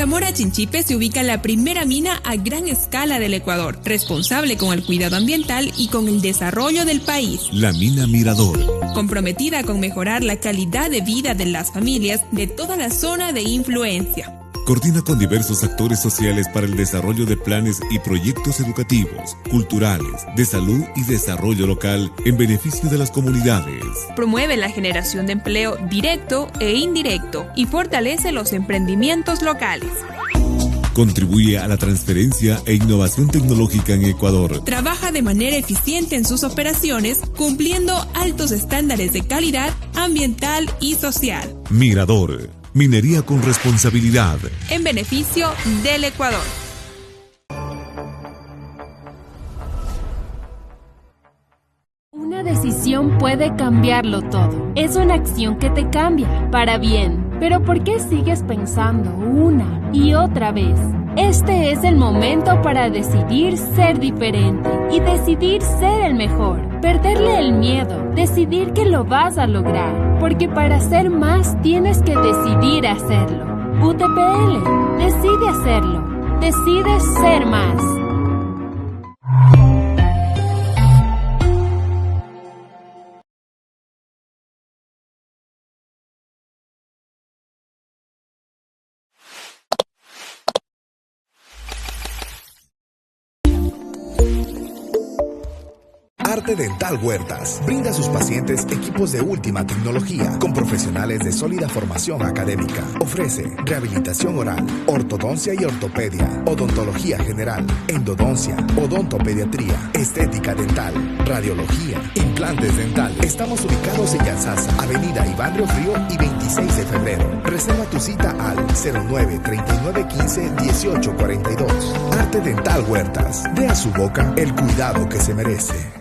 Zamora Chinchipe se ubica la primera mina a gran escala del Ecuador, responsable con el cuidado ambiental y con el desarrollo del país. La mina Mirador. Comprometida con mejorar la calidad de vida de las familias de toda la zona de influencia. Coordina con diversos actores sociales para el desarrollo de planes y proyectos educativos, culturales, de salud y desarrollo local en beneficio de las comunidades. Promueve la generación de empleo directo e indirecto y fortalece los emprendimientos locales. Contribuye a la transferencia e innovación tecnológica en Ecuador. Trabaja de manera eficiente en sus operaciones, cumpliendo altos estándares de calidad ambiental y social. Mirador. Minería con responsabilidad. En beneficio del Ecuador. Una decisión puede cambiarlo todo. Es una acción que te cambia para bien. Pero ¿por qué sigues pensando una y otra vez? Este es el momento para decidir ser diferente y decidir ser el mejor. Perderle el miedo, decidir que lo vas a lograr. Porque para ser más tienes que decidir hacerlo. UTPL, decide hacerlo. Decide ser más. Arte Dental Huertas brinda a sus pacientes equipos de última tecnología con profesionales de sólida formación académica. Ofrece rehabilitación oral, ortodoncia y ortopedia, odontología general, endodoncia, odontopediatría, estética dental, radiología, implantes dentales. Estamos ubicados en Yansasa, Avenida Iván Río Frío y 26 de febrero. Reserva tu cita al 09 39 15 18 42. Arte Dental Huertas. Dé a su boca el cuidado que se merece.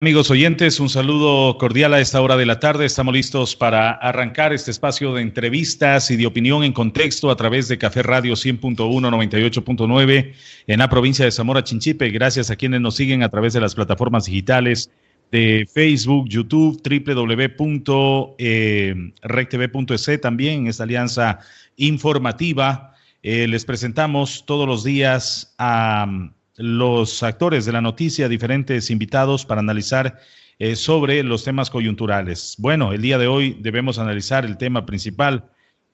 Amigos oyentes, un saludo cordial a esta hora de la tarde. Estamos listos para arrancar este espacio de entrevistas y de opinión en contexto a través de Café Radio 100.1, 98.9 en la provincia de Zamora Chinchipe. Gracias a quienes nos siguen a través de las plataformas digitales de Facebook, YouTube, www.rectv.es también en esta alianza informativa. Les presentamos todos los días a los actores de la noticia, diferentes invitados para analizar sobre los temas coyunturales. Bueno, el día de hoy debemos analizar el tema principal,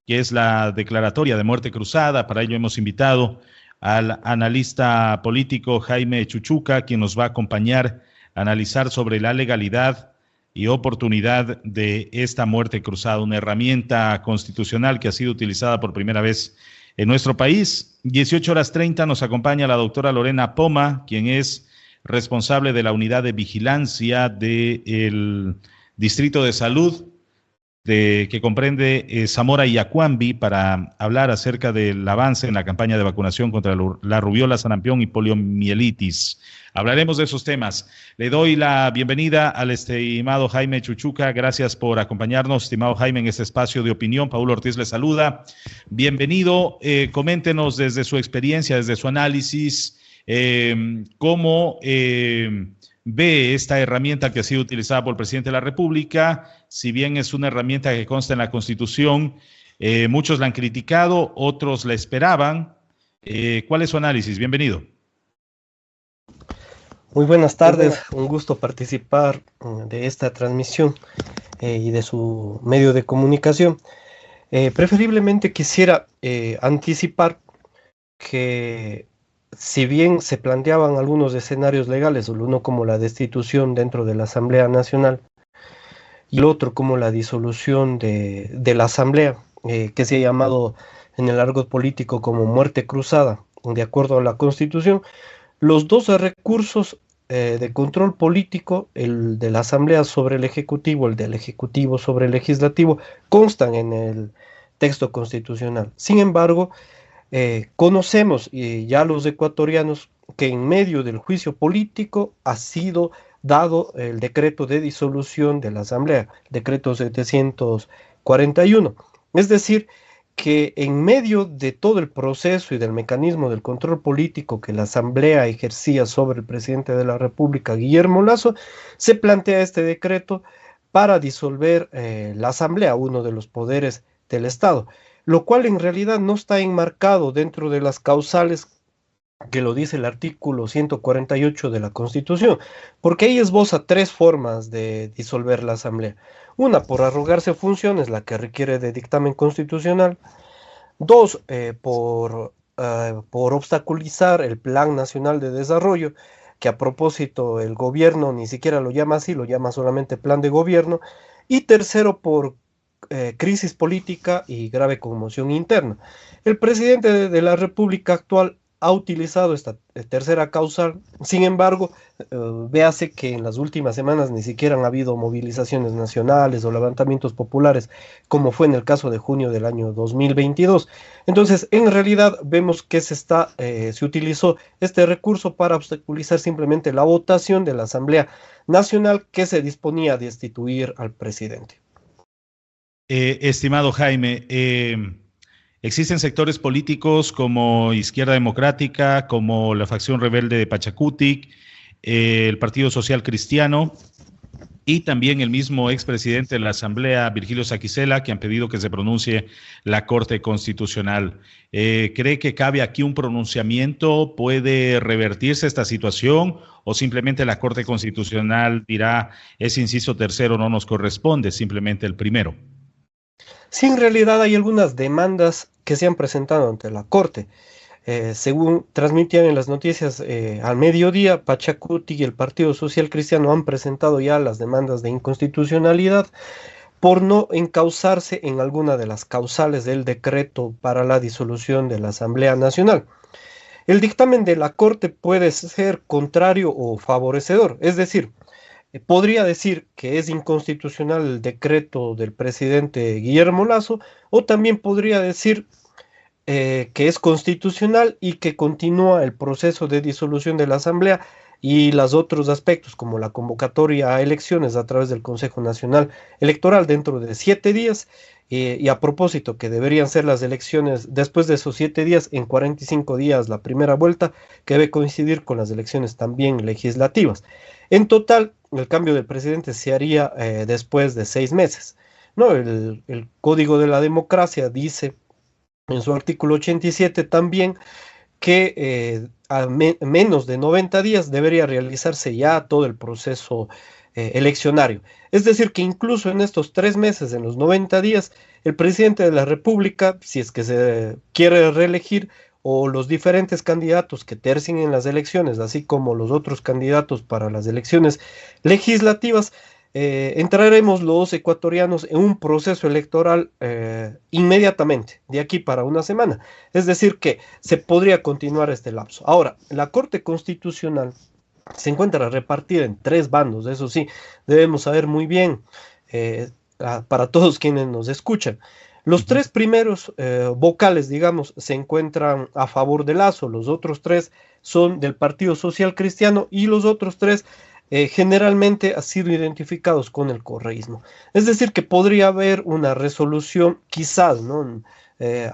que es la declaratoria de muerte cruzada. Para ello hemos invitado al analista político Jaime Chuchuca, quien nos va a acompañar a analizar sobre la legalidad y oportunidad de esta muerte cruzada, una herramienta constitucional que ha sido utilizada por primera vez en nuestro país. 18:30 nos acompaña la doctora Lorena Poma, quien es responsable de la unidad de vigilancia del Distrito de Salud que comprende Zamora y Yacuambi, para hablar acerca del avance en la campaña de vacunación contra la rubiola, sarampión y poliomielitis. Hablaremos de esos temas. Le doy la bienvenida al estimado Jaime Chuchuca. Gracias por acompañarnos, estimado Jaime, en este espacio de opinión. Paulo Ortiz le saluda. Bienvenido. Coméntenos desde su experiencia, desde su análisis, cómo ve esta herramienta que ha sido utilizada por el presidente de la República. Si bien es una herramienta que consta en la Constitución, muchos la han criticado, otros la esperaban. ¿Cuál es su análisis? Bienvenido. Muy buenas tardes, un gusto participar de esta transmisión y de su medio de comunicación. Preferiblemente quisiera anticipar que si bien se planteaban algunos escenarios legales, el uno como la destitución dentro de la Asamblea Nacional y el otro como la disolución de la Asamblea, que se ha llamado en el argot político como muerte cruzada, de acuerdo a la Constitución, los dos recursos de control político, el de la Asamblea sobre el Ejecutivo, el del Ejecutivo sobre el Legislativo, constan en el texto constitucional. Sin embargo, conocemos ya los ecuatorianos que en medio del juicio político ha sido dado el decreto de disolución de la Asamblea, decreto 741. Es decir, que en medio de todo el proceso y del mecanismo del control político que la Asamblea ejercía sobre el presidente de la República, Guillermo Lasso, se plantea este decreto para disolver la Asamblea, uno de los poderes del Estado, lo cual en realidad no está enmarcado dentro de las causales que lo dice el artículo 148 de la Constitución, porque ahí esboza tres formas de disolver la Asamblea. Una, por arrogarse funciones, la que requiere de dictamen constitucional. Dos, por obstaculizar el Plan Nacional de Desarrollo, que a propósito el gobierno ni siquiera lo llama así, lo llama solamente Plan de Gobierno. Y tercero, por crisis política y grave conmoción interna. El presidente de la República actual ha utilizado esta tercera causal. Sin embargo, véase que en las últimas semanas ni siquiera han habido movilizaciones nacionales o levantamientos populares, como fue en el caso de junio del año 2022. Entonces, en realidad vemos que se utilizó este recurso para obstaculizar simplemente la votación de la Asamblea Nacional, que se disponía a destituir al presidente. Estimado Jaime, existen sectores políticos como Izquierda Democrática, como la facción rebelde de Pachacutic, el Partido Social Cristiano y también el mismo expresidente de la Asamblea, Virgilio Saquicela, que han pedido que se pronuncie la Corte Constitucional. ¿Cree que cabe aquí un pronunciamiento? ¿Puede revertirse esta situación? ¿O simplemente la Corte Constitucional dirá, ese inciso tercero no nos corresponde, simplemente el primero? Sí, en realidad hay algunas demandas que se han presentado ante la Corte. Según transmitían en las noticias al mediodía, Pachacuti y el Partido Social Cristiano han presentado ya las demandas de inconstitucionalidad por no encauzarse en alguna de las causales del decreto para la disolución de la Asamblea Nacional. El dictamen de la Corte puede ser contrario o favorecedor, es decir, podría decir que es inconstitucional el decreto del presidente Guillermo Lasso, o también podría decir que es constitucional y que continúa el proceso de disolución de la Asamblea y los otros aspectos, como la convocatoria a elecciones a través del Consejo Nacional Electoral dentro de 7 días, y a propósito que deberían ser las elecciones después de esos 7 días, en 45 días la primera vuelta, que debe coincidir con las elecciones también legislativas. En total, el cambio del presidente se haría después de 6 meses. ¿No? El Código de la Democracia dice en su artículo 87 también que menos de 90 días debería realizarse ya todo el proceso eleccionario. Es decir, que incluso en estos 3 meses, en los 90 días, el presidente de la República, si es que se quiere reelegir, o los diferentes candidatos que tercien en las elecciones, así como los otros candidatos para las elecciones legislativas, entraremos los ecuatorianos en un proceso electoral inmediatamente, de aquí para una semana. Es decir, que se podría continuar este lapso. Ahora, la Corte Constitucional se encuentra repartida en 3 bandos, eso sí, debemos saber muy bien para todos quienes nos escuchan. Los 3 primeros vocales, digamos, se encuentran a favor de Lasso, los otros 3 son del Partido Social Cristiano y los otros 3 generalmente han sido identificados con el correísmo. Es decir, que podría haber una resolución, quizás, ¿no?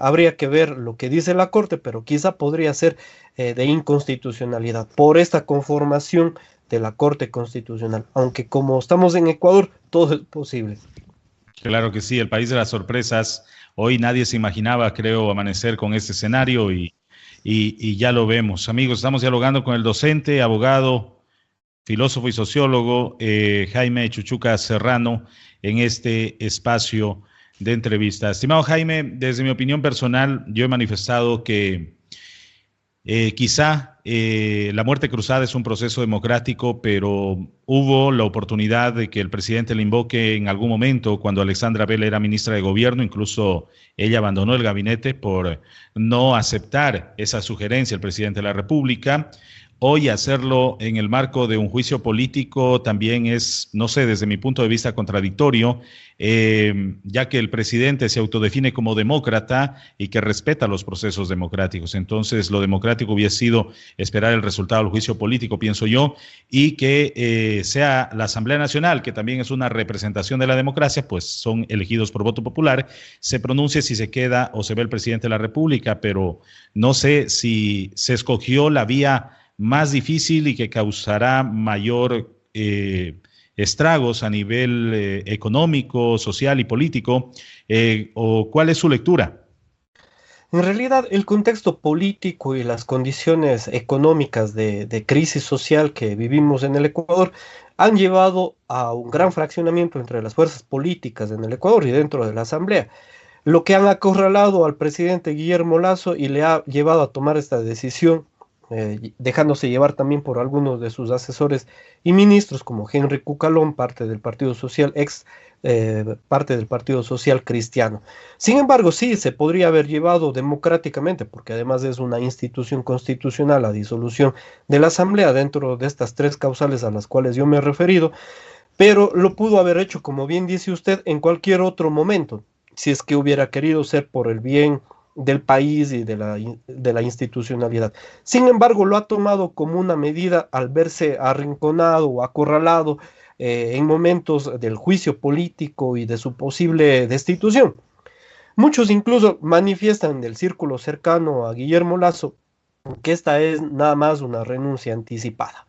Habría que ver lo que dice la Corte, pero quizá podría ser de inconstitucionalidad por esta conformación de la Corte Constitucional, aunque como estamos en Ecuador, todo es posible. Claro que sí, el país de las sorpresas. Hoy nadie se imaginaba, creo, amanecer con este escenario y ya lo vemos. Amigos, estamos dialogando con el docente, abogado, filósofo y sociólogo Jaime Chuchuca Serrano en este espacio de entrevista. Estimado Jaime, desde mi opinión personal, yo he manifestado que quizá la muerte cruzada es un proceso democrático, pero hubo la oportunidad de que el presidente le invoque en algún momento, cuando Alexandra Vela era ministra de Gobierno. Incluso ella abandonó el gabinete por no aceptar esa sugerencia del presidente de la República. Hoy hacerlo en el marco de un juicio político también es, no sé, desde mi punto de vista contradictorio, ya que el presidente se autodefine como demócrata y que respeta los procesos democráticos. Entonces, lo democrático hubiese sido esperar el resultado del juicio político, pienso yo, y que sea la Asamblea Nacional, que también es una representación de la democracia, pues son elegidos por voto popular, se pronuncie si se queda o se ve el presidente de la República, pero no sé si se escogió la vía más difícil y que causará mayor estragos a nivel económico, social y político, o cuál es su lectura? En realidad, el contexto político y las condiciones económicas de crisis social que vivimos en el Ecuador han llevado a un gran fraccionamiento entre las fuerzas políticas en el Ecuador y dentro de la Asamblea, lo que han acorralado al presidente Guillermo Lasso y le ha llevado a tomar esta decisión, dejándose llevar también por algunos de sus asesores y ministros, como Henry Cucalón, parte del Partido Social, parte del Partido Social Cristiano. Sin embargo, sí, se podría haber llevado democráticamente, porque además es una institución constitucional, la disolución de la Asamblea dentro de estas tres causales a las cuales yo me he referido, pero lo pudo haber hecho, como bien dice usted, en cualquier otro momento, si es que hubiera querido ser por el bien del país y de la institucionalidad. Sin embargo, lo ha tomado como una medida al verse arrinconado o acorralado en momentos del juicio político y de su posible destitución. Muchos incluso manifiestan del círculo cercano a Guillermo Lasso que esta es nada más una renuncia anticipada.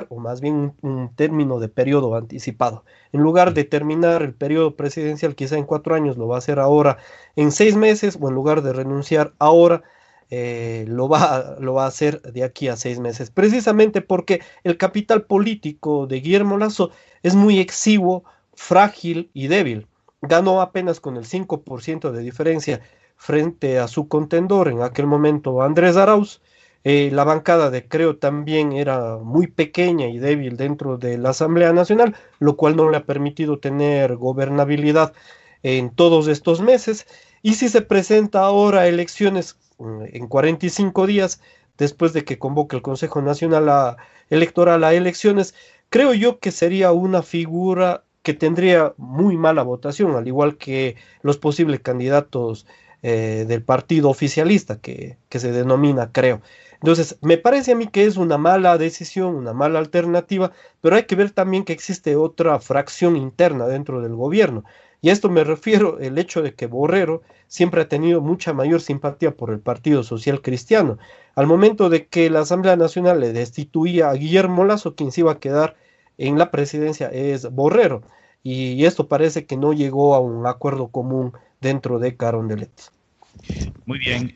O más bien un término de periodo anticipado. En lugar de terminar el periodo presidencial quizá en 4 años, lo va a hacer ahora en 6 meses, o en lugar de renunciar ahora, lo va a hacer de aquí a 6 meses. Precisamente porque el capital político de Guillermo Lasso es muy exiguo, frágil y débil. Ganó apenas con el 5% de diferencia frente a su contendor en aquel momento, Andrés Arauz. La bancada de Creo también era muy pequeña y débil dentro de la Asamblea Nacional, lo cual no le ha permitido tener gobernabilidad en todos estos meses. Y si se presenta ahora elecciones en 45 días, después de que convoque el Consejo Nacional Electoral a elecciones, creo yo que sería una figura que tendría muy mala votación, al igual que los posibles candidatos del partido oficialista que se denomina Creo. Entonces, me parece a mí que es una mala decisión, una mala alternativa, pero hay que ver también que existe otra fracción interna dentro del gobierno. Y a esto me refiero el hecho de que Borrero siempre ha tenido mucha mayor simpatía por el Partido Social Cristiano. Al momento de que la Asamblea Nacional le destituía a Guillermo Lasso, quien se iba a quedar en la presidencia es Borrero. Y esto parece que no llegó a un acuerdo común dentro de Carondelet. Muy bien.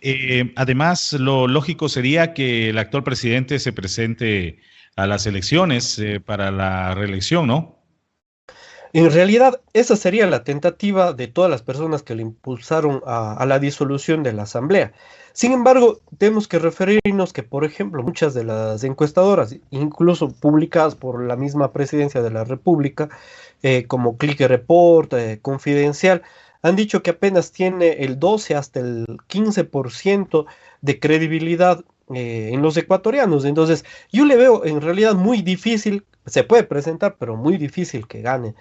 Además, lo lógico sería que el actual presidente se presente a las elecciones para la reelección, ¿no? En realidad, esa sería la tentativa de todas las personas que le impulsaron a la disolución de la Asamblea. Sin embargo, tenemos que referirnos que, por ejemplo, muchas de las encuestadoras, incluso publicadas por la misma Presidencia de la República, como Click Report, Confidencial, han dicho que apenas tiene el 12 hasta el 15% de credibilidad en los ecuatorianos. Entonces, yo le veo en realidad muy difícil, se puede presentar, pero muy difícil que gane.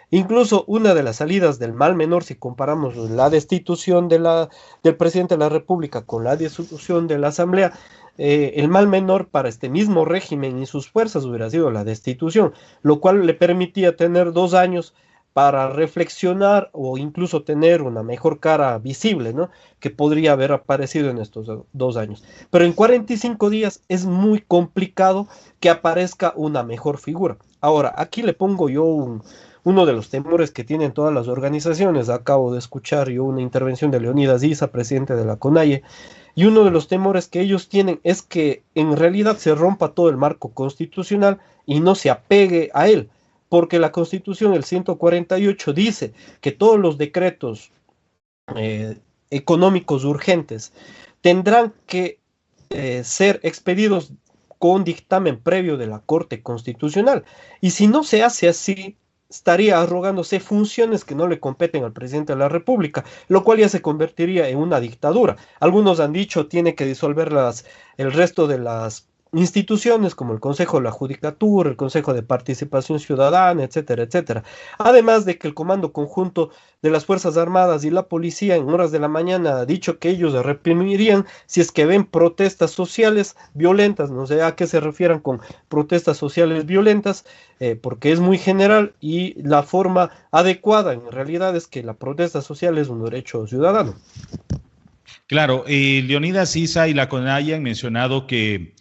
Incluso una de las salidas del mal menor, si comparamos la destitución del presidente de la República con la disolución de la Asamblea, el mal menor para este mismo régimen y sus fuerzas hubiera sido la destitución, lo cual le permitía tener 2 años para reflexionar o incluso tener una mejor cara visible, ¿no? Que podría haber aparecido en estos 2 años. Pero en 45 días es muy complicado que aparezca una mejor figura. Ahora, aquí le pongo yo uno de los temores que tienen todas las organizaciones. Acabo de escuchar yo una intervención de Leonidas Issa, presidente de la CONAIE, y uno de los temores que ellos tienen es que en realidad se rompa todo el marco constitucional y no se apegue a él. Porque la Constitución, el 148, dice que todos los decretos económicos urgentes tendrán que ser expedidos con dictamen previo de la Corte Constitucional. Y si no se hace así, estaría arrogándose funciones que no le competen al presidente de la República, lo cual ya se convertiría en una dictadura. Algunos han dicho tiene que disolver el resto de las instituciones como el Consejo de la Judicatura, el Consejo de Participación Ciudadana, etcétera, etcétera. Además de que el Comando Conjunto de las Fuerzas Armadas y la Policía en horas de la mañana ha dicho que ellos reprimirían si es que ven protestas sociales violentas, no sé a qué se refieran con protestas sociales violentas, porque es muy general y la forma adecuada en realidad es que la protesta social es un derecho ciudadano. Claro, Leonidas Issa y la CONAIE han mencionado que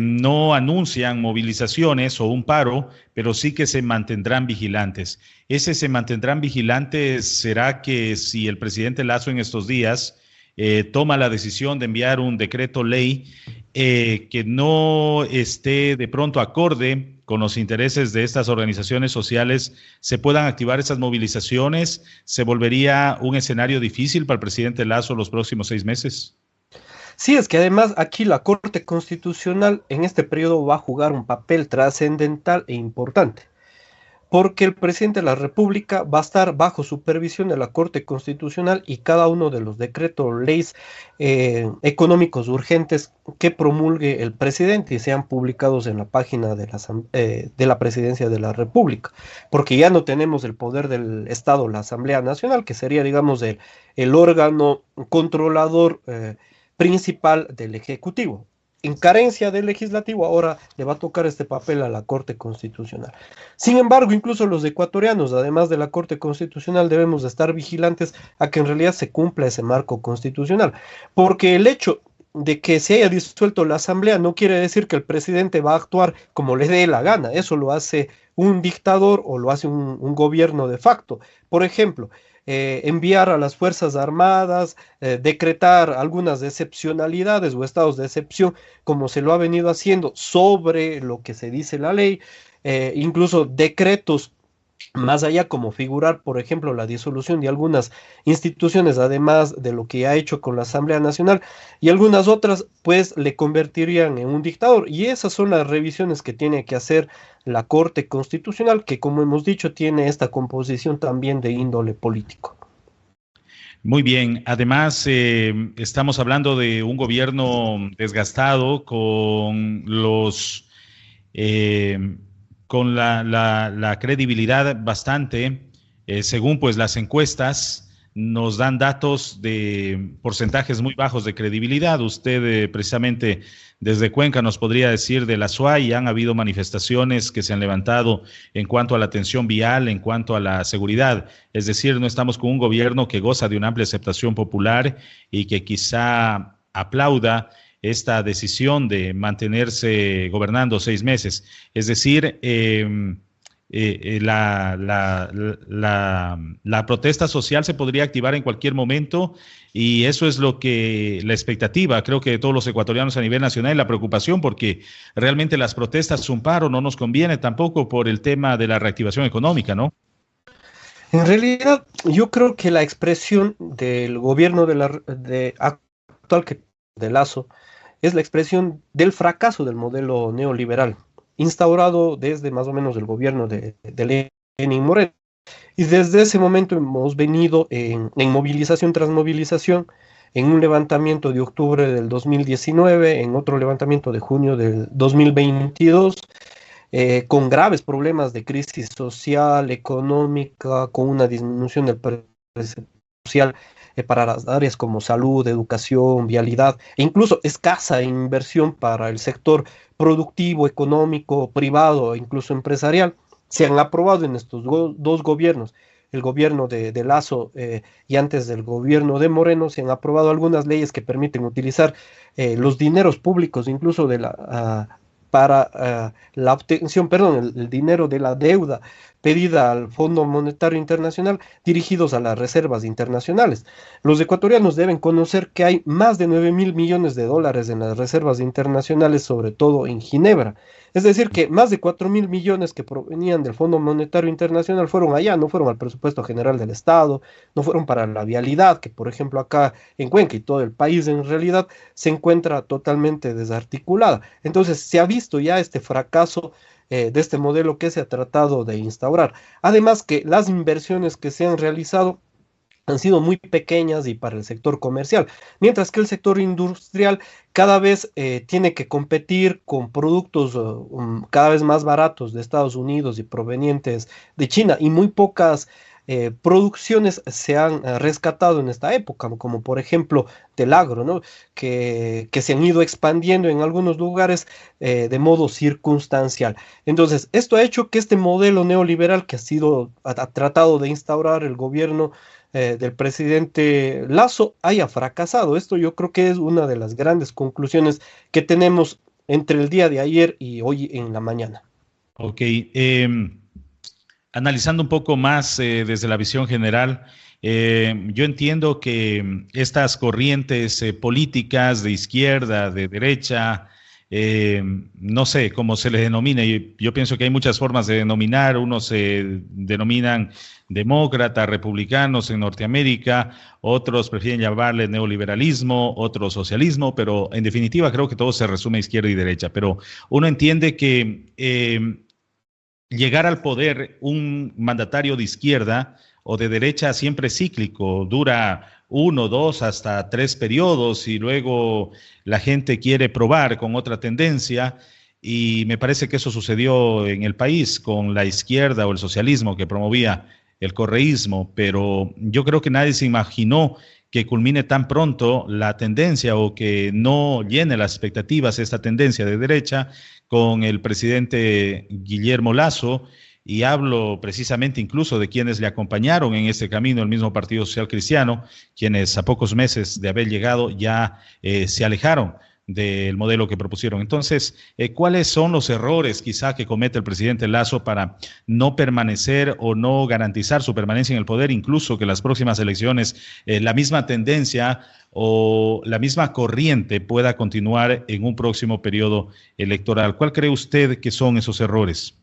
no anuncian movilizaciones o un paro, pero sí que se mantendrán vigilantes. Ese se mantendrán vigilantes será que si el presidente Lasso en estos días toma la decisión de enviar un decreto ley que no esté de pronto acorde con los intereses de estas organizaciones sociales, se puedan activar esas movilizaciones, ¿se volvería un escenario difícil para el presidente Lasso los próximos 6 meses? Sí, es que además aquí la Corte Constitucional en este periodo va a jugar un papel trascendental e importante, porque el presidente de la República va a estar bajo supervisión de la Corte Constitucional y cada uno de los decretos, leyes económicos urgentes que promulgue el presidente y sean publicados en la página de la Presidencia de la República, porque ya no tenemos el poder del Estado, la Asamblea Nacional, que sería, digamos, el órgano controlador principal del Ejecutivo. En carencia del legislativo, ahora le va a tocar este papel a la Corte Constitucional. Sin embargo, incluso los ecuatorianos, además de la Corte Constitucional, debemos de estar vigilantes a que en realidad se cumpla ese marco constitucional, porque el hecho de que se haya disuelto la Asamblea no quiere decir que el presidente va a actuar como le dé la gana. Eso lo hace un dictador o lo hace un gobierno de facto. Por ejemplo, enviar a las Fuerzas Armadas, decretar algunas excepcionalidades o estados de excepción, como se lo ha venido haciendo sobre lo que se dice la ley, incluso decretos más allá, como figurar, por ejemplo, la disolución de algunas instituciones, además de lo que ha hecho con la Asamblea Nacional, y algunas otras, pues le convertirían en un dictador. Y esas son las revisiones que tiene que hacer la Corte Constitucional, que como hemos dicho, tiene esta composición también de índole político. Muy bien, además estamos hablando de un gobierno desgastado con los... con la credibilidad bastante, según pues las encuestas nos dan datos de porcentajes muy bajos de credibilidad. Usted precisamente desde Cuenca nos podría decir de la SUAY, han habido manifestaciones que se han levantado en cuanto a la atención vial, en cuanto a la seguridad. Es decir, no estamos con un gobierno que goza de una amplia aceptación popular y que quizá aplauda esta decisión de mantenerse gobernando 6 meses. Es decir, la protesta social se podría activar en cualquier momento y eso es lo que la expectativa, creo que de todos los ecuatorianos a nivel nacional, y la preocupación porque realmente las protestas, un paro no nos conviene tampoco por el tema de la reactivación económica, ¿no? En realidad, yo creo que la expresión del gobierno actual de Lasso es la expresión del fracaso del modelo neoliberal, instaurado desde más o menos el gobierno de Lenín Moreno. Y desde ese momento hemos venido en movilización tras movilización, en un levantamiento de octubre del 2019, en otro levantamiento de junio del 2022, con graves problemas de crisis social, económica, con una disminución del presupuesto social para las áreas como salud, educación, vialidad, e incluso escasa inversión para el sector productivo, económico, privado e incluso empresarial. Se han aprobado en estos dos gobiernos, el gobierno de Lasso y antes del gobierno de Moreno, se han aprobado algunas leyes que permiten utilizar los dineros públicos, incluso para la obtención, el dinero de la deuda pedida al Fondo Monetario Internacional, dirigidos a las reservas internacionales. Los ecuatorianos deben conocer que hay más de 9.000 millones de dólares en las reservas internacionales, sobre todo en Ginebra. Es decir, que más de 4.000 millones que provenían del Fondo Monetario Internacional fueron allá, no fueron al presupuesto general del Estado, no fueron para la vialidad, que por ejemplo acá en Cuenca y todo el país en realidad se encuentra totalmente desarticulada. Entonces se ha visto ya este fracaso de este modelo que se ha tratado de instaurar. Además que las inversiones que se han realizado han sido muy pequeñas y para el sector comercial, mientras que el sector industrial cada vez tiene que competir con productos cada vez más baratos de Estados Unidos y provenientes de China, y muy pocas producciones se han rescatado en esta época, como por ejemplo del agro, ¿no? que se han ido expandiendo en algunos lugares de modo circunstancial. Entonces, esto ha hecho que este modelo neoliberal que ha tratado de instaurar el gobierno del presidente Lasso haya fracasado. Esto yo creo que es una de las grandes conclusiones que tenemos entre el día de ayer y hoy en la mañana. Ok, analizando un poco más desde la visión general, yo entiendo que estas corrientes políticas de izquierda, de derecha, no sé cómo se les denomina, yo pienso que hay muchas formas de denominar, unos se denominan demócratas, republicanos en Norteamérica, otros prefieren llamarle neoliberalismo, otros socialismo, pero en definitiva creo que todo se resume a izquierda y derecha, pero uno entiende que llegar al poder un mandatario de izquierda o de derecha siempre es cíclico, dura 1, 2, hasta 3 periodos y luego la gente quiere probar con otra tendencia y me parece que eso sucedió en el país con la izquierda o el socialismo que promovía el correísmo, pero yo creo que nadie se imaginó que culmine tan pronto la tendencia o que no llene las expectativas esta tendencia de derecha con el presidente Guillermo Lasso, y hablo precisamente incluso de quienes le acompañaron en este camino, el mismo Partido Social Cristiano, quienes a pocos meses de haber llegado ya se alejaron del modelo que propusieron. Entonces, ¿cuáles son los errores quizá que comete el presidente Lasso para no permanecer o no garantizar su permanencia en el poder, incluso que las próximas elecciones la misma tendencia o la misma corriente pueda continuar en un próximo periodo electoral? ¿Cuál cree usted que son esos errores?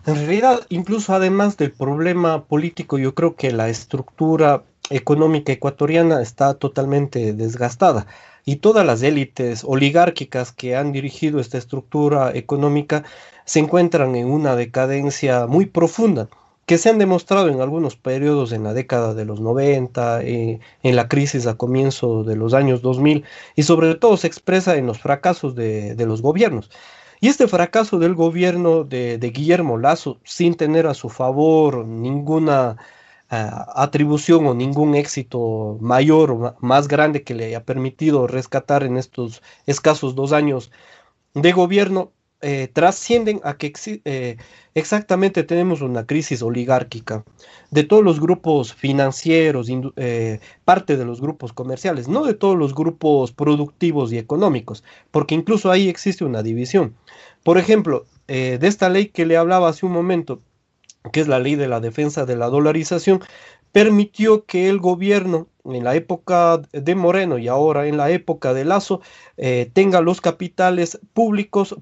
En realidad, incluso además del problema político, yo creo que la estructura económica ecuatoriana está totalmente desgastada y todas las élites oligárquicas que han dirigido esta estructura económica se encuentran en una decadencia muy profunda, que se han demostrado en algunos periodos en la década de los 90, en la crisis a comienzo de los años 2000 y sobre todo se expresa en los fracasos de los gobiernos. Y este fracaso del gobierno de Guillermo Lasso, sin tener a su favor ninguna atribución o ningún éxito mayor o más grande que le haya permitido rescatar en estos escasos 2 años de gobierno, trascienden a que exactamente tenemos una crisis oligárquica de todos los grupos financieros, parte de los grupos comerciales, no de todos los grupos productivos y económicos, porque incluso ahí existe una división. Por ejemplo, de esta ley que le hablaba hace un momento, que es la ley de la defensa de la dolarización, permitió que el gobierno en la época de Moreno y ahora en la época de Lasso tenga los capitales públicos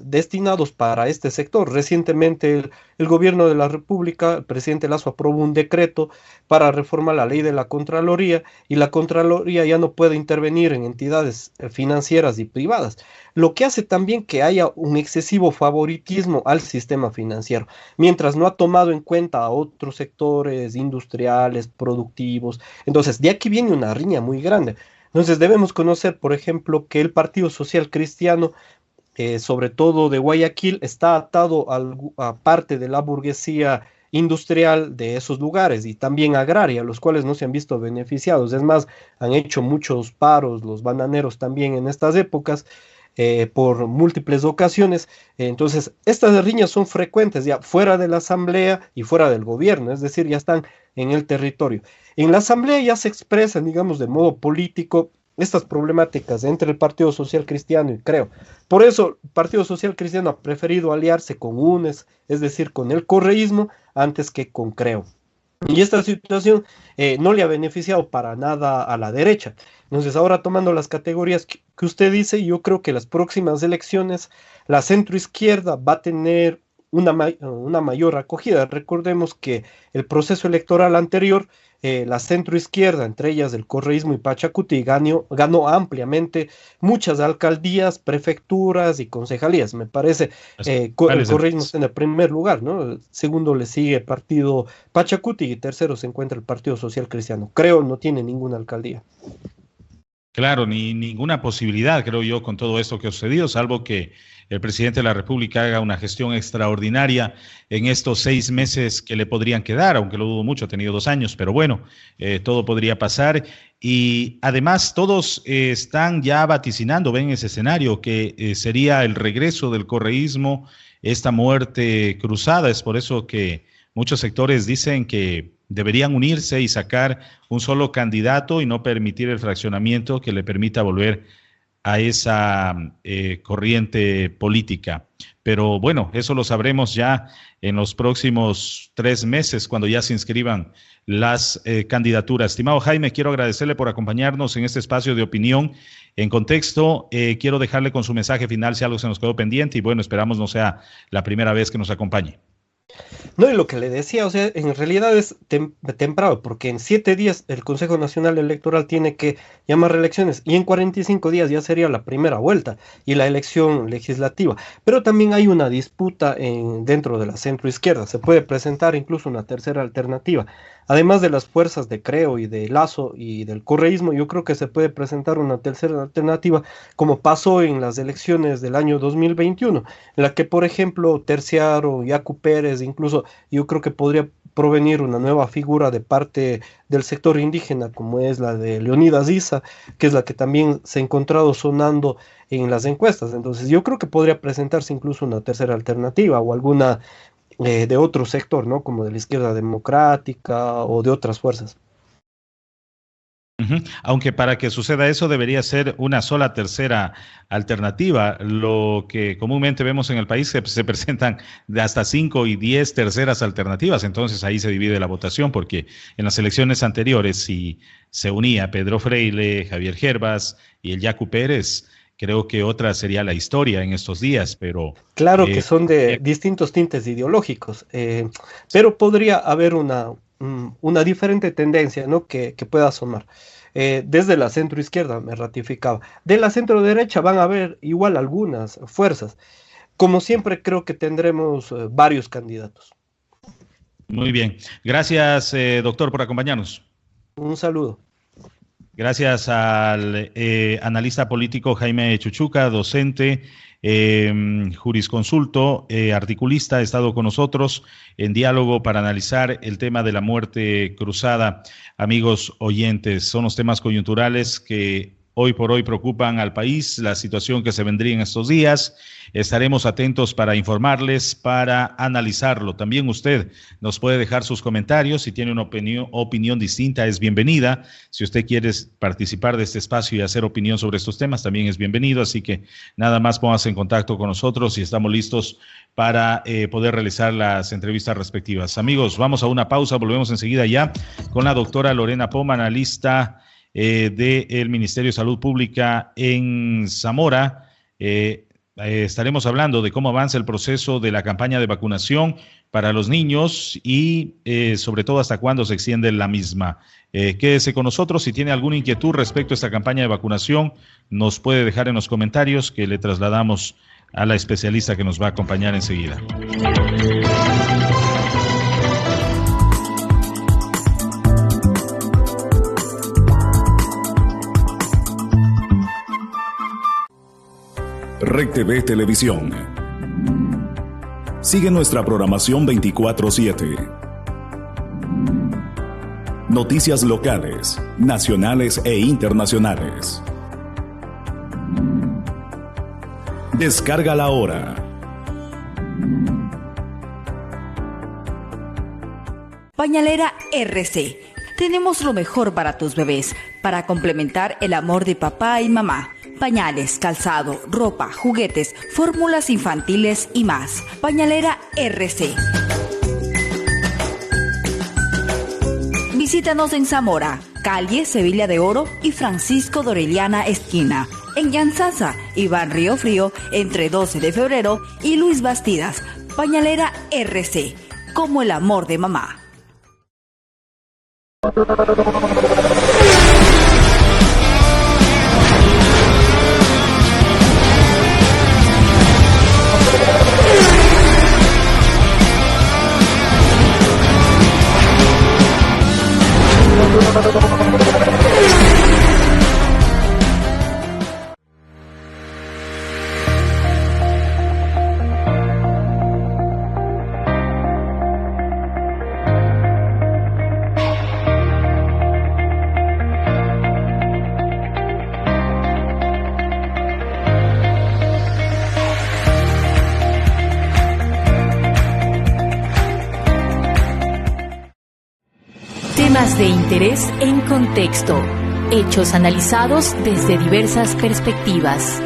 destinados para este sector. Recientemente el gobierno de la República, el presidente Lasso aprobó un decreto para reformar la ley de la Contraloría y la Contraloría ya no puede intervenir en entidades financieras y privadas, lo que hace también que haya un excesivo favoritismo al sistema financiero, mientras no ha tomado en cuenta a otros sectores industriales, productivos. Entonces, de aquí viene una riña muy grande. Entonces, debemos conocer, por ejemplo, que el Partido Social Cristiano, sobre todo de Guayaquil, está atado a parte de la burguesía industrial de esos lugares y también agraria, los cuales no se han visto beneficiados. Es más, han hecho muchos paros, los bananeros también en estas épocas, por múltiples ocasiones. Entonces, estas riñas son frecuentes ya fuera de la asamblea y fuera del gobierno, es decir, ya están en el territorio. En la asamblea ya se expresan, digamos, de modo político estas problemáticas entre el Partido Social Cristiano y Creo. Por eso, el Partido Social Cristiano ha preferido aliarse con UNES, es decir, con el correísmo, antes que con Creo. Y esta situación no le ha beneficiado para nada a la derecha. Entonces, ahora tomando las categorías que usted dice, yo creo que las próximas elecciones la centroizquierda va a tener una mayor acogida. Recordemos que el proceso electoral anterior, la centroizquierda, entre ellas el correísmo y Pachacuti, ganó ampliamente muchas alcaldías, prefecturas y concejalías. Me parece el correísmo está en el primer lugar, ¿no? El segundo le sigue el partido Pachacuti y tercero se encuentra el Partido Social Cristiano. Creo no tiene ninguna alcaldía. Claro, ni ninguna posibilidad, creo yo, con todo esto que ha sucedido, salvo que el presidente de la República haga una gestión extraordinaria en estos 6 meses que le podrían quedar, aunque lo dudo mucho, ha tenido 2 años, pero bueno, todo podría pasar. Y además todos están ya vaticinando, ven ese escenario, que sería el regreso del correísmo, esta muerte cruzada. Es por eso que muchos sectores dicen que deberían unirse y sacar un solo candidato y no permitir el fraccionamiento que le permita volver a esa corriente política. Pero bueno, eso lo sabremos ya en los próximos 3 meses, cuando ya se inscriban las candidaturas. Estimado Jaime, quiero agradecerle por acompañarnos en este espacio de opinión en contexto. Quiero dejarle con su mensaje final si algo se nos quedó pendiente y bueno, esperamos no sea la primera vez que nos acompañe. No, y lo que le decía, o sea, en realidad es temprano, porque en 7 días el Consejo Nacional Electoral tiene que llamar elecciones y en 45 días ya sería la primera vuelta y la elección legislativa. Pero también hay una disputa dentro de la centroizquierda, se puede presentar incluso una tercera alternativa. Además de las fuerzas de Creo y de Lazo y del correísmo, yo creo que se puede presentar una tercera alternativa, como pasó en las elecciones del año 2021, en la que, por ejemplo, Terciaro, Yacu Pérez, incluso yo creo que podría provenir una nueva figura de parte del sector indígena, como es la de Leonidas Issa, que es la que también se ha encontrado sonando en las encuestas. Entonces yo creo que podría presentarse incluso una tercera alternativa o alguna de otro sector, ¿no? Como de la izquierda democrática o de otras fuerzas. Aunque para que suceda eso debería ser una sola tercera alternativa. Lo que comúnmente vemos en el país se presentan de hasta 5 y 10 terceras alternativas. Entonces ahí se divide la votación, porque en las elecciones anteriores, si se unía Pedro Freile, Javier Gerbas y el Yacu Pérez, creo que otra sería la historia en estos días, pero... Claro que son de distintos tintes ideológicos, pero podría haber una diferente tendencia, ¿no? que pueda asomar. Desde la centroizquierda, me ratificaba. De la centroderecha van a haber igual algunas fuerzas. Como siempre, creo que tendremos varios candidatos. Muy bien. Gracias, doctor, por acompañarnos. Un saludo. Gracias al analista político Jaime Chuchuca, docente, jurisconsulto, articulista, ha estado con nosotros en diálogo para analizar el tema de la muerte cruzada. Amigos oyentes, son los temas coyunturales que hoy por hoy preocupan al país, la situación que se vendría en estos días. Estaremos atentos para informarles, para analizarlo. También usted nos puede dejar sus comentarios. Si tiene una opinión distinta, es bienvenida. Si usted quiere participar de este espacio y hacer opinión sobre estos temas, también es bienvenido. Así que nada más póngase en contacto con nosotros y estamos listos para poder realizar las entrevistas respectivas. Amigos, vamos a una pausa. Volvemos enseguida ya con la doctora Lorena Poma, analista del Ministerio de Salud Pública en Zamora. Estaremos hablando de cómo avanza el proceso de la campaña de vacunación para los niños y sobre todo hasta cuándo se extiende la misma. Quédese con nosotros. Si tiene alguna inquietud respecto a esta campaña de vacunación, nos puede dejar en los comentarios, que le trasladamos a la especialista que nos va a acompañar enseguida. REC TV Televisión. Sigue nuestra programación 24/7. Noticias locales, nacionales e internacionales. Descárgala ahora. Pañalera RC. Tenemos lo mejor para tus bebés, para complementar el amor de papá y mamá. Pañales, calzado, ropa, juguetes, fórmulas infantiles y más. Pañalera RC. Visítanos en Zamora, calle Sevilla de Oro y Francisco de Orellana esquina. En Yanzasa, Iván Río Frío, entre 12 de febrero y Luis Bastidas. Pañalera RC, como el amor de mamá. Temas de interés en contexto. Hechos analizados desde diversas perspectivas.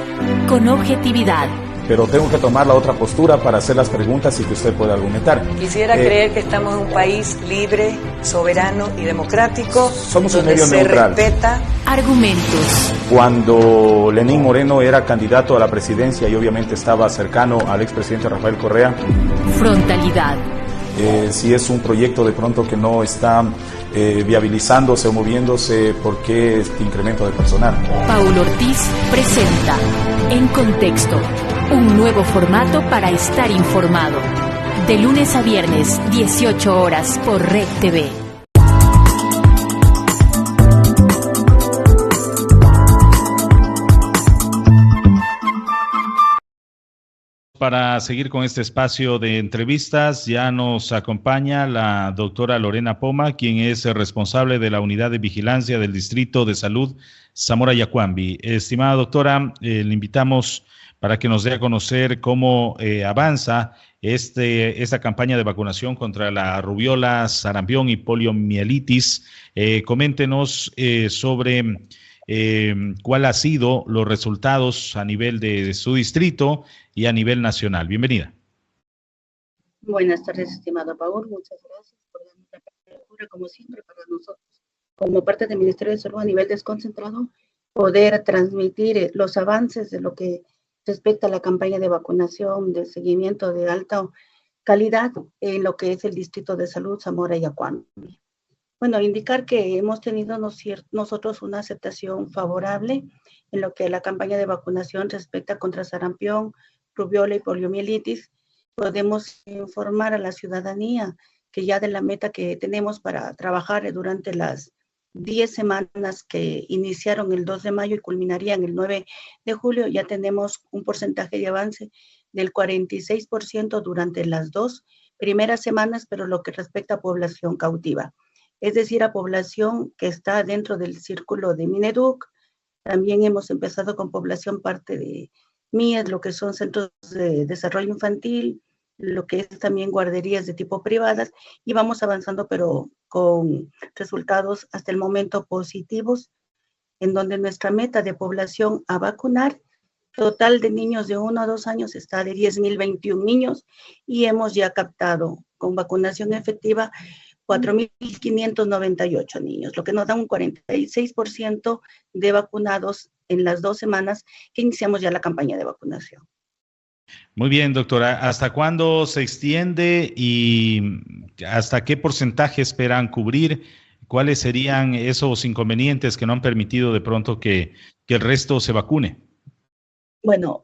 Con objetividad. Pero tengo que tomar la otra postura para hacer las preguntas y que usted pueda argumentar. Quisiera creer que estamos en un país libre, soberano y democrático. Somos un medio neutral. Respeta argumentos. Cuando Lenín Moreno era candidato a la presidencia y obviamente estaba cercano al expresidente Rafael Correa. Frontalidad. Si es un proyecto de pronto que no está viabilizándose o moviéndose, ¿por qué este incremento de personal? Paulo Ortiz presenta En Contexto, un nuevo formato para estar informado. De lunes a viernes, 18 horas por Red TV. Para seguir con este espacio de entrevistas, ya nos acompaña la doctora Lorena Poma, quien es responsable de la Unidad de Vigilancia del Distrito de Salud Zamora Yacuambi. Estimada doctora, le invitamos para que nos dé a conocer cómo avanza esta campaña de vacunación contra la rubiola, sarampión y poliomielitis. Coméntenos sobre cuál ha sido los resultados a nivel de su distrito y a nivel nacional. Bienvenida. Buenas tardes, estimado Paul. Muchas gracias por darnos la apertura, como siempre, para nosotros, como parte del Ministerio de Salud a nivel desconcentrado, poder transmitir los avances de lo que respecta a la campaña de vacunación, de seguimiento de alta calidad en lo que es el Distrito de Salud Zamora Yacuambi. Bueno, indicar que hemos tenido nosotros una aceptación favorable en lo que la campaña de vacunación respecta contra sarampión, rubiola y poliomielitis. Podemos informar a la ciudadanía que ya de la meta que tenemos para trabajar durante las 10 semanas que iniciaron el 2 de mayo y culminarían el 9 de julio, ya tenemos un porcentaje de avance del 46% durante las 2 primeras semanas, pero lo que respecta a población cautiva. Es decir, a población que está dentro del círculo de Mineduc. También hemos empezado con población parte de MIES, lo que son centros de desarrollo infantil, lo que es también guarderías de tipo privadas, y vamos avanzando, pero con resultados hasta el momento positivos, en donde nuestra meta de población a vacunar, total de niños de 1 a 2 años, está de 10.021 niños, y hemos ya captado con vacunación efectiva 4.598 niños, lo que nos da un 46% de vacunados en las 2 semanas que iniciamos ya la campaña de vacunación. Muy bien, doctora. ¿Hasta cuándo se extiende y hasta qué porcentaje esperan cubrir? ¿Cuáles serían esos inconvenientes que no han permitido de pronto que el resto se vacune? Bueno,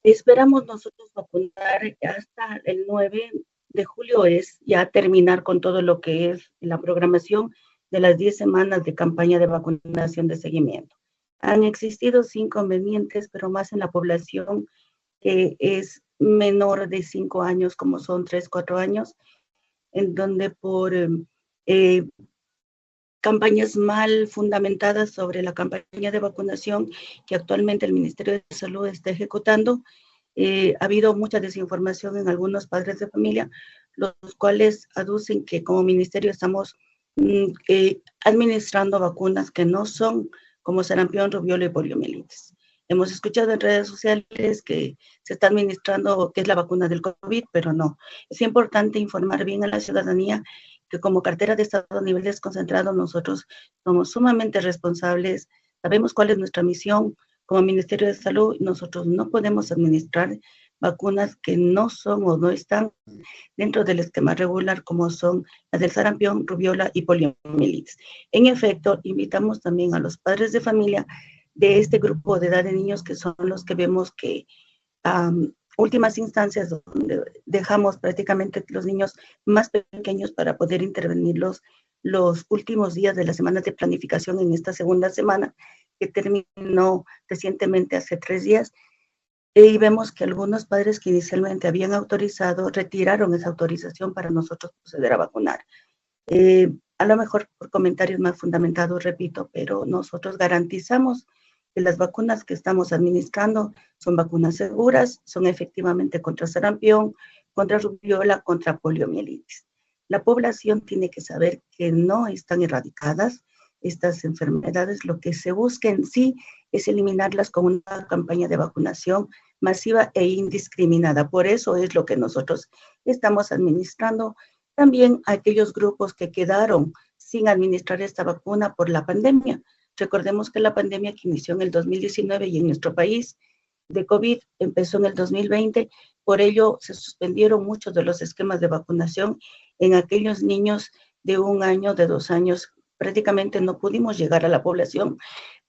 esperamos nosotros vacunar hasta el 9 de julio, es ya terminar con todo lo que es la programación de las 10 semanas de campaña de vacunación de seguimiento. Han existido inconvenientes, pero más en la población que es menor de 5 años, como son 3, 4 años, en donde por campañas mal fundamentadas sobre la campaña de vacunación que actualmente el Ministerio de Salud está ejecutando, ha habido mucha desinformación en algunos padres de familia, los cuales aducen que como ministerio estamos administrando vacunas que no son como sarampión, rubiola y poliomielitis. Hemos escuchado en redes sociales que se está administrando que es la vacuna del COVID, pero no. Es importante informar bien a la ciudadanía que como cartera de Estado a nivel desconcentrado nosotros somos sumamente responsables, sabemos cuál es nuestra misión como Ministerio de Salud. Nosotros no podemos administrar vacunas que no son o no están dentro del esquema regular, como son las del sarampión, rubiola y poliomielitis. En efecto, invitamos también a los padres de familia de este grupo de edad de niños, que son los que vemos que últimas instancias donde dejamos prácticamente los niños más pequeños para poder intervenirlos los últimos días de las semanas de planificación en esta segunda semana que terminó recientemente hace 3 días. Y vemos que algunos padres que inicialmente habían autorizado, retiraron esa autorización para nosotros proceder a vacunar. A lo mejor por comentarios más fundamentados, repito, pero nosotros garantizamos que las vacunas que estamos administrando son vacunas seguras, son efectivamente contra sarampión, contra rubiola, contra poliomielitis. La población tiene que saber que no están erradicadas estas enfermedades. Lo que se busca en sí es eliminarlas con una campaña de vacunación masiva e indiscriminada. Por eso es lo que nosotros estamos administrando también a aquellos grupos que quedaron sin administrar esta vacuna por la pandemia. Recordemos que la pandemia que inició en el 2019 y en nuestro país de COVID empezó en el 2020, por ello se suspendieron muchos de los esquemas de vacunación en aquellos niños de 1 año, de 2 años. Prácticamente no pudimos llegar a la población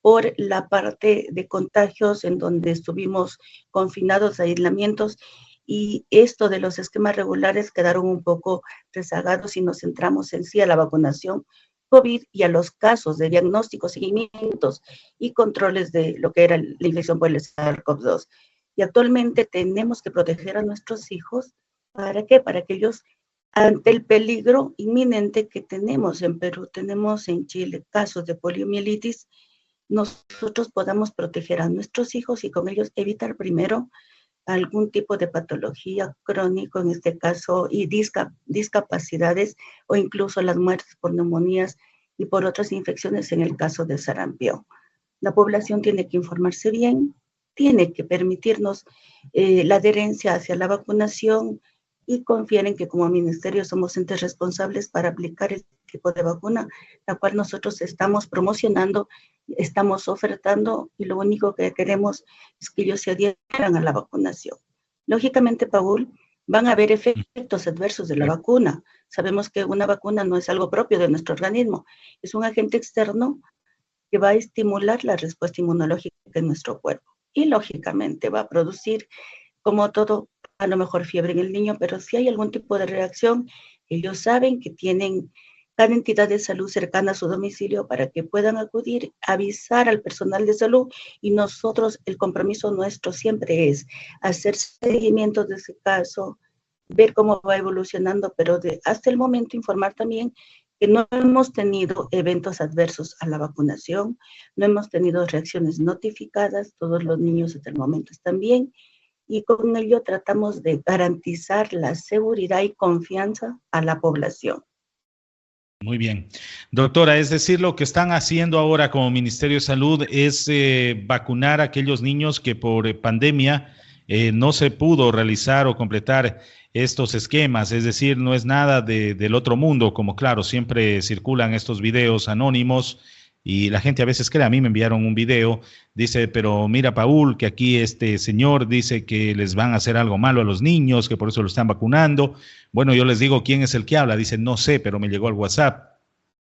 por la parte de contagios en donde estuvimos confinados a aislamientos, y esto de los esquemas regulares quedaron un poco rezagados y nos centramos en sí a la vacunación COVID y a los casos de diagnósticos, seguimientos y controles de lo que era la infección por el SARS-CoV-2. Y actualmente tenemos que proteger a nuestros hijos. ¿Para qué? Para que ellos, ante el peligro inminente que tenemos en Perú, tenemos en Chile casos de poliomielitis, nosotros podamos proteger a nuestros hijos y con ellos evitar primero algún tipo de patología crónico, en este caso, y discapacidades o incluso las muertes por neumonías y por otras infecciones en el caso de sarampión. La población tiene que informarse bien, tiene que permitirnos la adherencia hacia la vacunación y confiar en que como ministerio somos entes responsables para aplicar el tipo de vacuna, la cual nosotros estamos promocionando, estamos ofertando, y lo único que queremos es que ellos se adhieran a la vacunación. Lógicamente, Paul, van a haber efectos adversos de la vacuna. Sabemos que una vacuna no es algo propio de nuestro organismo, es un agente externo que va a estimular la respuesta inmunológica en nuestro cuerpo y lógicamente va a producir, como todo, a lo mejor fiebre en el niño, pero si hay algún tipo de reacción, ellos saben que tienen cada entidad de salud cercana a su domicilio para que puedan acudir, avisar al personal de salud, y nosotros, el compromiso nuestro siempre es hacer seguimiento de ese caso, ver cómo va evolucionando, pero hasta el momento informar también que no hemos tenido eventos adversos a la vacunación, no hemos tenido reacciones notificadas, todos los niños hasta el momento están bien, y con ello tratamos de garantizar la seguridad y confianza a la población. Muy bien. Doctora, es decir, lo que están haciendo ahora como Ministerio de Salud es vacunar a aquellos niños que por pandemia no se pudo realizar o completar estos esquemas, es decir, no es nada del otro mundo, como claro, siempre circulan estos videos anónimos y la gente a veces cree. A mí me enviaron un video, dice, pero mira, Paul, que aquí este señor dice que les van a hacer algo malo a los niños, que por eso lo están vacunando. Bueno, yo les digo, ¿quién es el que habla? Dice, no sé, pero me llegó al WhatsApp.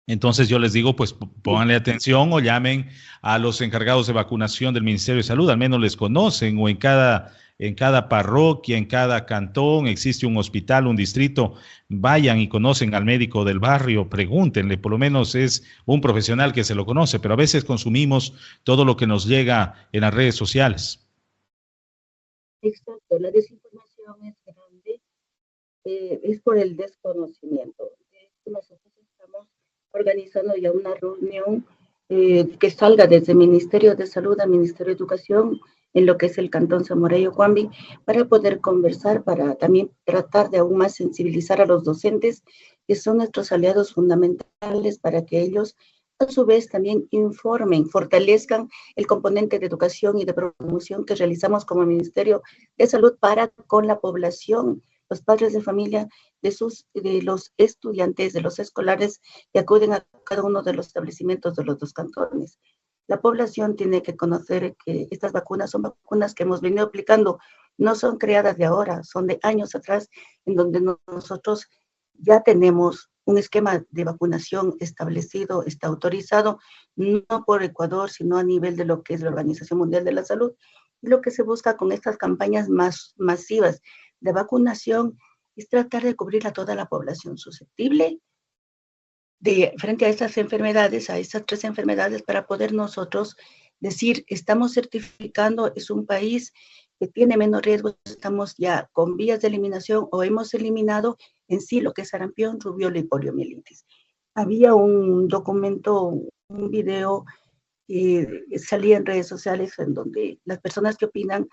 Entonces yo les digo, pues pónganle atención o llamen a los encargados de vacunación del Ministerio de Salud, al menos les conocen, o en cada parroquia, en cada cantón existe un hospital, un distrito, vayan y conocen al médico del barrio, pregúntenle, por lo menos es un profesional que se lo conoce, pero a veces consumimos todo lo que nos llega en las redes sociales. Exacto, la desinformación es grande, es por el desconocimiento. Nosotros estamos organizando ya una reunión que salga desde el Ministerio de Salud al Ministerio de Educación, en lo que es el Cantón Zamora y Ocuambi, para poder conversar, para también tratar de aún más sensibilizar a los docentes, que son nuestros aliados fundamentales, para que ellos a su vez también informen, fortalezcan el componente de educación y de promoción que realizamos como Ministerio de Salud para con la población, los padres de familia, de los estudiantes, de los escolares que acuden a cada uno de los establecimientos de los dos cantones. La población tiene que conocer que estas vacunas son vacunas que hemos venido aplicando, no son creadas de ahora, son de años atrás, en donde nosotros ya tenemos un esquema de vacunación establecido, está autorizado, no por Ecuador, sino a nivel de lo que es la Organización Mundial de la Salud. Y lo que se busca con estas campañas más masivas de vacunación es tratar de cubrir a toda la población susceptible frente a estas enfermedades, a estas 3 enfermedades, para poder nosotros decir, estamos certificando, es un país que tiene menos riesgo, estamos ya con vías de eliminación o hemos eliminado en sí lo que es sarampión, rubiola y poliomielitis. Había un documento, un video que salía en redes sociales en donde las personas que opinan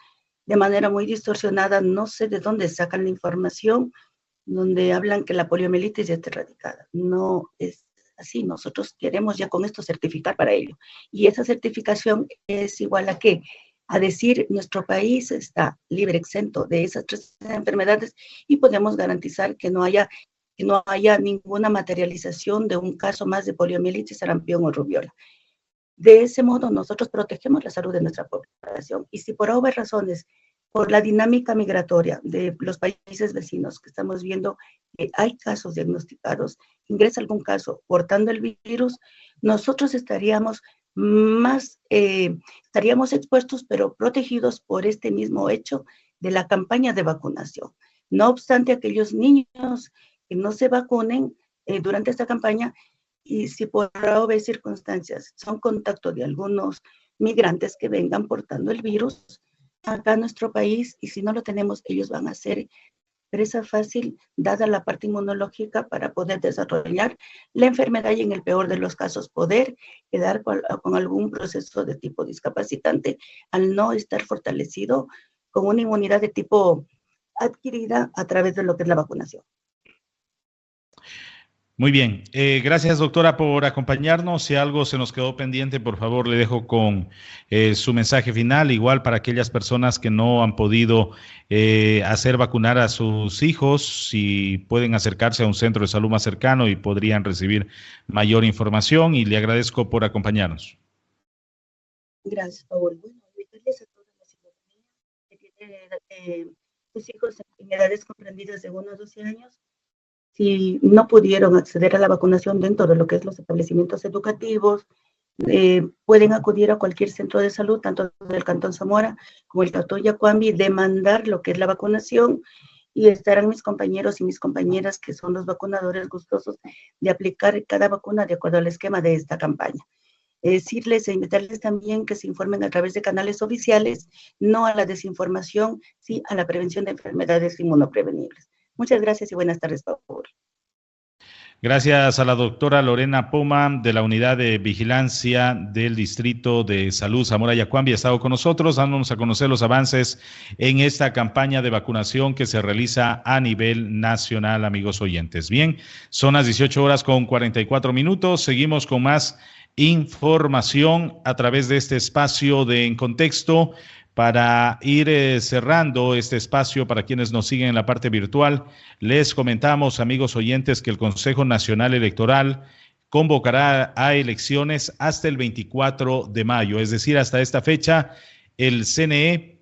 de manera muy distorsionada, no sé de dónde sacan la información, donde hablan que la poliomielitis ya está erradicada. No es así, nosotros queremos ya con esto certificar para ello. Y esa certificación es igual a qué? A decir, nuestro país está libre, exento de esas 3 enfermedades y podemos garantizar que no haya ninguna materialización de un caso más de poliomielitis, sarampión o rubiola. De ese modo, nosotros protegemos la salud de nuestra población. Y si por obvias razones, por la dinámica migratoria de los países vecinos que estamos viendo que hay casos diagnosticados, ingresa algún caso portando el virus, nosotros estaríamos expuestos, pero protegidos por este mismo hecho de la campaña de vacunación. No obstante, aquellos niños que no se vacunen durante esta campaña, y si por obvias circunstancias son contacto de algunos migrantes que vengan portando el virus acá a nuestro país, y si no lo tenemos, ellos van a ser presa fácil, dada la parte inmunológica, para poder desarrollar la enfermedad y en el peor de los casos poder quedar con algún proceso de tipo discapacitante al no estar fortalecido con una inmunidad de tipo adquirida a través de lo que es la vacunación. Muy bien, gracias doctora por acompañarnos. Si algo se nos quedó pendiente, por favor le dejo con su mensaje final, igual para aquellas personas que no han podido hacer vacunar a sus hijos, si pueden acercarse a un centro de salud más cercano y podrían recibir mayor información, y le agradezco por acompañarnos. Gracias, Paul. Bueno, invitarles a toda la ciudadanía que tiene sus hijos en edades comprendidas de 1 a 12 años, si no pudieron acceder a la vacunación dentro de lo que es los establecimientos educativos, pueden acudir a cualquier centro de salud, tanto del Cantón Zamora como el Cantón Yacuambi, demandar lo que es la vacunación, y estarán mis compañeros y mis compañeras, que son los vacunadores, gustosos de aplicar cada vacuna de acuerdo al esquema de esta campaña. Decirles e invitarles también que se informen a través de canales oficiales, no a la desinformación, sí a la prevención de enfermedades inmunoprevenibles. Muchas gracias y buenas tardes, Paul. Gracias a la doctora Lorena Poma, de la Unidad de Vigilancia del Distrito de Salud Zamora Yacuambi, ha estado con nosotros, dándonos a conocer los avances en esta campaña de vacunación que se realiza a nivel nacional, amigos oyentes. Bien, son las 18:44. Seguimos con más información a través de este espacio de En Contexto. Para ir cerrando este espacio, para quienes nos siguen en la parte virtual, les comentamos, amigos oyentes, que el Consejo Nacional Electoral convocará a elecciones hasta el 24 de mayo, es decir, hasta esta fecha, el CNE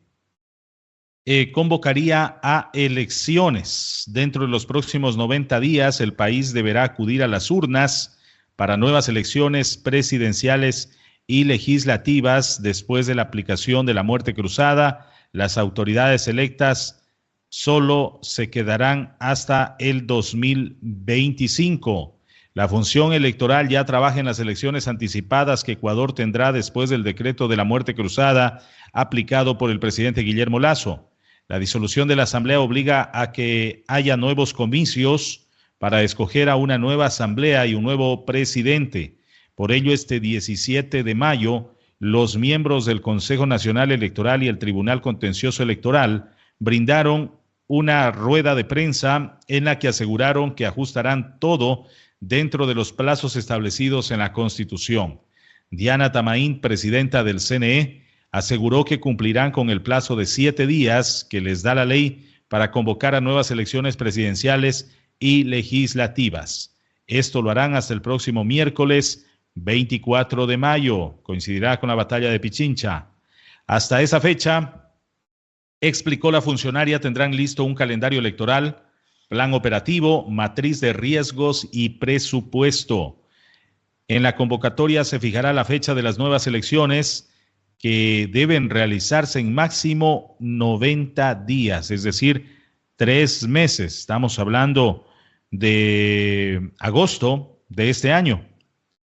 convocaría a elecciones. Dentro de los próximos 90 días, el país deberá acudir a las urnas para nuevas elecciones presidenciales y legislativas. Después de la aplicación de la muerte cruzada, las autoridades electas solo se quedarán hasta el 2025. La función electoral ya trabaja en las elecciones anticipadas que Ecuador tendrá después del decreto de la muerte cruzada aplicado por el presidente Guillermo Lasso. La disolución de la Asamblea obliga a que haya nuevos comicios para escoger a una nueva Asamblea y un nuevo presidente. Por ello, este 17 de mayo, los miembros del Consejo Nacional Electoral y el Tribunal Contencioso Electoral brindaron una rueda de prensa en la que aseguraron que ajustarán todo dentro de los plazos establecidos en la Constitución. Diana Tamaín, presidenta del CNE, aseguró que cumplirán con el plazo de 7 días que les da la ley para convocar a nuevas elecciones presidenciales y legislativas. Esto lo harán hasta el próximo miércoles 24 de mayo, coincidirá con la batalla de Pichincha. Hasta esa fecha, explicó la funcionaria, tendrán listo un calendario electoral, plan operativo, matriz de riesgos y presupuesto. En la convocatoria se fijará la fecha de las nuevas elecciones, que deben realizarse en máximo 90 días, es decir, 3 meses. Estamos hablando de agosto de este año,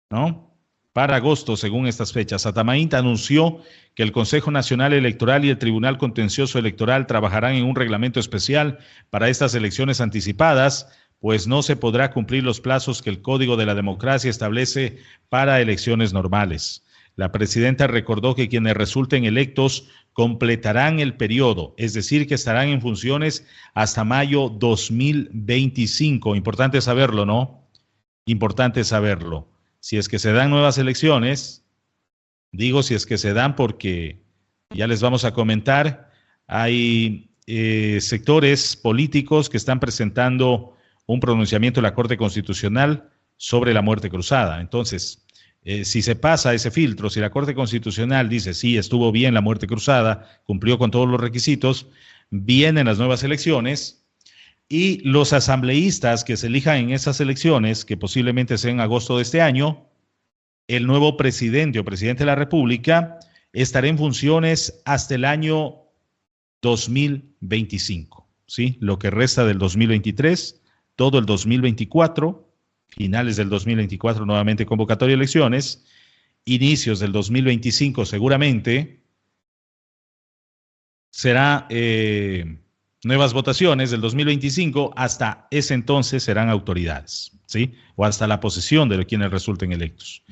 ¿no? Para agosto, según estas fechas. Atamaín anunció que el Consejo Nacional Electoral y el Tribunal Contencioso Electoral trabajarán en un reglamento especial para estas elecciones anticipadas, pues no se podrá cumplir los plazos que el Código de la Democracia establece para elecciones normales. La presidenta recordó que quienes resulten electos completarán el periodo, es decir, que estarán en funciones hasta mayo 2025. Importante saberlo, ¿no? Importante saberlo. Si es que se dan nuevas elecciones, digo si es que se dan porque ya les vamos a comentar, hay sectores políticos que están presentando un pronunciamiento de la Corte Constitucional sobre la muerte cruzada. Entonces, si se pasa ese filtro, si la Corte Constitucional dice sí, estuvo bien la muerte cruzada, cumplió con todos los requisitos, vienen las nuevas elecciones y los asambleístas que se elijan en esas elecciones, que posiblemente sea en agosto de este año, el nuevo presidente o presidente de la República estará en funciones hasta el año 2025, ¿sí? Lo que resta del 2023, todo el 2024, finales del 2024 nuevamente convocatoria de elecciones, inicios del 2025 seguramente será nuevas votaciones del 2025, hasta ese entonces serán autoridades, ¿sí? O hasta la posesión de quienes resulten electos.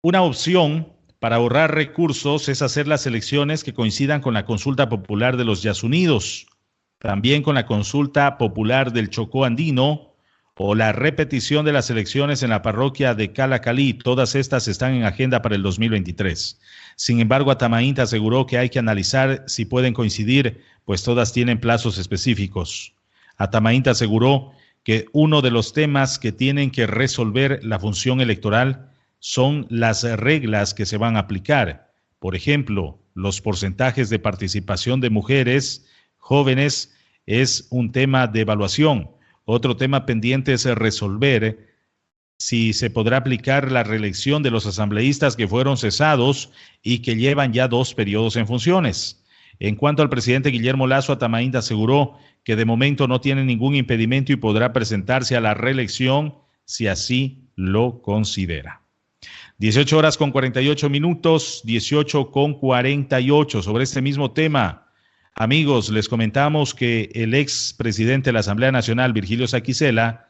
Una opción para ahorrar recursos es hacer las elecciones que coincidan con la consulta popular de los Yasunidos, también con la consulta popular del Chocó Andino o la repetición de las elecciones en la parroquia de Calacalí. Todas estas están en agenda para el 2023. Sin embargo, Atamainta aseguró que hay que analizar si pueden coincidir, pues todas tienen plazos específicos. Atamainta aseguró que uno de los temas que tienen que resolver la función electoral son las reglas que se van a aplicar. Por ejemplo, los porcentajes de participación de mujeres jóvenes es un tema de evaluación. Otro tema pendiente es resolver si se podrá aplicar la reelección de los asambleístas que fueron cesados y que llevan ya 2 periodos en funciones. En cuanto al presidente Guillermo Lasso, Atamainta aseguró que de momento no tiene ningún impedimento y podrá presentarse a la reelección si así lo considera. 18 horas con 48 minutos, 18 con 48. Sobre este mismo tema, amigos, les comentamos que el ex presidente de la Asamblea Nacional, Virgilio Saquicela,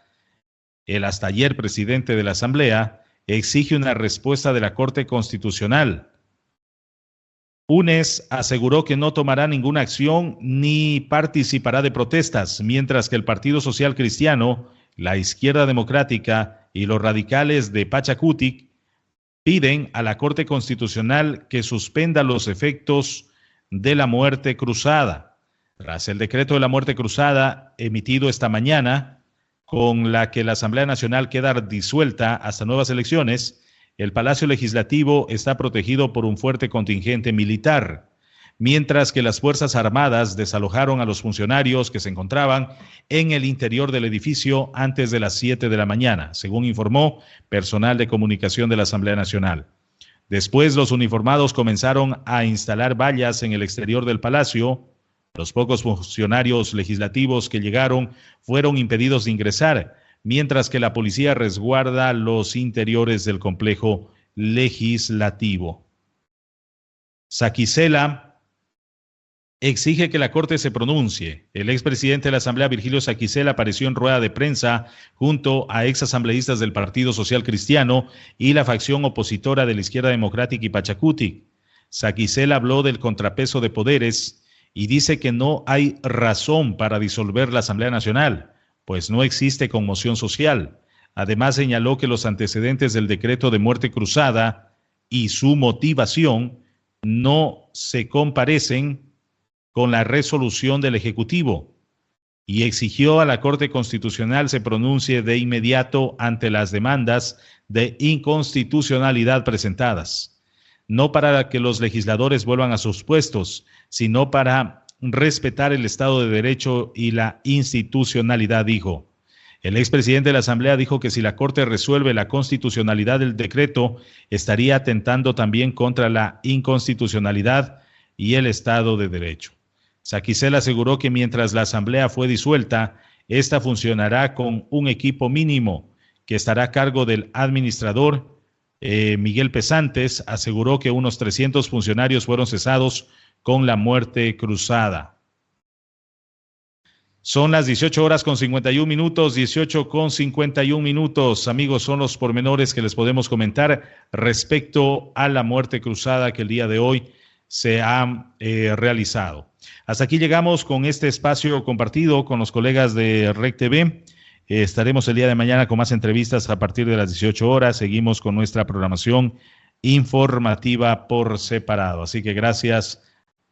el hasta ayer presidente de la Asamblea, exige una respuesta de la Corte Constitucional. UNES aseguró que no tomará ninguna acción ni participará de protestas, mientras que el Partido Social Cristiano, la Izquierda Democrática y los radicales de Pachacutic piden a la Corte Constitucional que suspenda los efectos de la muerte cruzada. Tras el decreto de la muerte cruzada emitido esta mañana, con la que la Asamblea Nacional queda disuelta hasta nuevas elecciones, el Palacio Legislativo está protegido por un fuerte contingente militar, mientras que las Fuerzas Armadas desalojaron a los funcionarios que se encontraban en el interior del edificio antes de las 7 de la mañana, según informó personal de comunicación de la Asamblea Nacional. Después, los uniformados comenzaron a instalar vallas en el exterior del palacio. Los pocos funcionarios legislativos que llegaron fueron impedidos de ingresar, mientras que la policía resguarda los interiores del complejo legislativo. Saquicela exige que la Corte se pronuncie. El expresidente de la Asamblea, Virgilio Saquicela, apareció en rueda de prensa junto a exasambleístas del Partido Social Cristiano y la facción opositora de la Izquierda Democrática y Pachacutic. Saquicela habló del contrapeso de poderes y dice que no hay razón para disolver la Asamblea Nacional, pues no existe conmoción social. Además, señaló que los antecedentes del decreto de muerte cruzada y su motivación no se comparecen con la resolución del Ejecutivo y exigió a la Corte Constitucional se pronuncie de inmediato ante las demandas de inconstitucionalidad presentadas, no para que los legisladores vuelvan a sus puestos, sino para respetar el Estado de Derecho y la institucionalidad, dijo. El expresidente de la Asamblea dijo que si la Corte resuelve la constitucionalidad del decreto, estaría atentando también contra la inconstitucionalidad y el Estado de Derecho. Saquicela aseguró que mientras la Asamblea fue disuelta, esta funcionará con un equipo mínimo que estará a cargo del administrador. Miguel Pesantes aseguró que unos 300 funcionarios fueron cesados con la muerte cruzada. Son las 18 horas con 51 minutos, 18 con 51 minutos. Amigos, son los pormenores que les podemos comentar respecto a la muerte cruzada que el día de hoy se ha realizado. Hasta aquí llegamos con este espacio compartido con los colegas de REC TV. Estaremos el día de mañana con más entrevistas a partir de las 18 horas. Seguimos con nuestra programación informativa por separado. Así que gracias